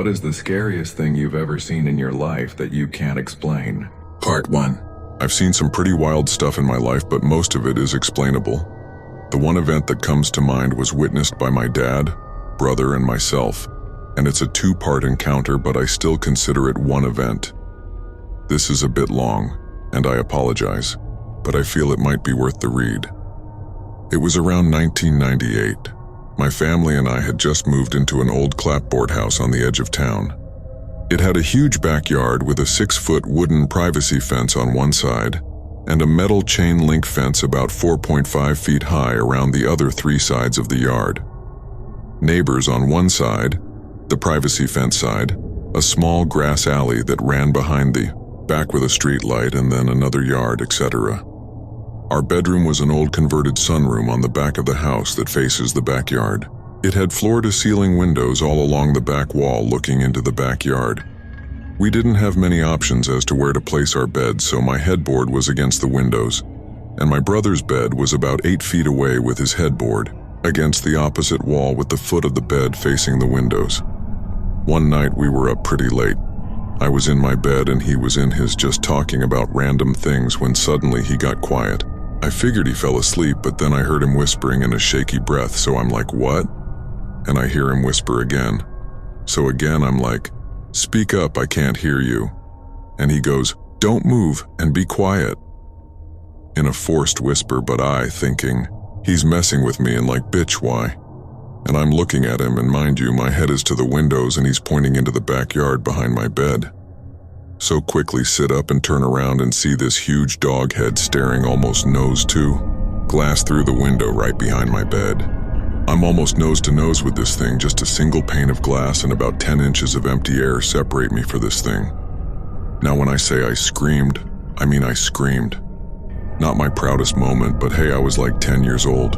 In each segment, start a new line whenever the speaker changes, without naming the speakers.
What is the scariest thing you've ever seen in your life that you can't explain?
Part 1. I've seen some pretty wild stuff in my life, but most of it is explainable. The one event that comes to mind was witnessed by my dad, brother, and myself, and it's a two-part encounter, but I still consider it one event. This is a bit long, and I apologize, but I feel it might be worth the read. It was around 1998. My family and I had just moved into an old clapboard house on the edge of town. It had a huge backyard with a 6-foot wooden privacy fence on one side and a metal chain link fence about 4.5 feet high around the other 3 sides of the yard. Neighbors on one side, the privacy fence side, a small grass alley that ran behind the back with a street light, and then another yard, etc. Our bedroom was an old converted sunroom on the back of the house that faces the backyard. It had floor-to-ceiling windows all along the back wall looking into the backyard. We didn't have many options as to where to place our beds, so my headboard was against the windows, and my brother's bed was about 8 feet away with his headboard against the opposite wall with the foot of the bed facing the windows. One night we were up pretty late. I was in my bed and he was in his, just talking about random things, when suddenly he got quiet. I figured he fell asleep, but then I heard him whispering in a shaky breath, so I'm like, "What?" And I hear him whisper again. So again I'm like, "Speak up, I can't hear you." And he goes, "Don't move and be quiet," in a forced whisper, but I thinking, he's messing with me and like, "Bitch, why?" And I'm looking at him, and mind you, my head is to the windows and he's pointing into the backyard behind my bed. So quickly sit up and turn around and see this huge dog head staring almost nose to glass through the window right behind my bed. I'm almost nose to nose with this thing, just a single pane of glass and about 10 inches of empty air separate me for this thing. Now when I say I screamed, I mean I screamed. Not my proudest moment, but hey, I was like 10 years old.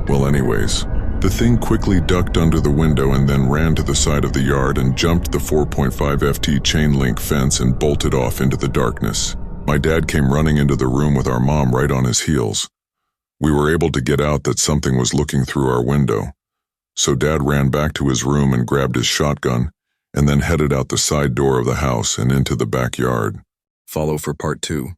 Well anyways, the thing quickly ducked under the window and then ran to the side of the yard and jumped the 4.5 FT chain link fence and bolted off into the darkness. My dad came running into the room with our mom right on his heels. We were able to get out that something was looking through our window. So Dad ran back to his room and grabbed his shotgun and then headed out the side door of the house and into the backyard.
Follow for part 2.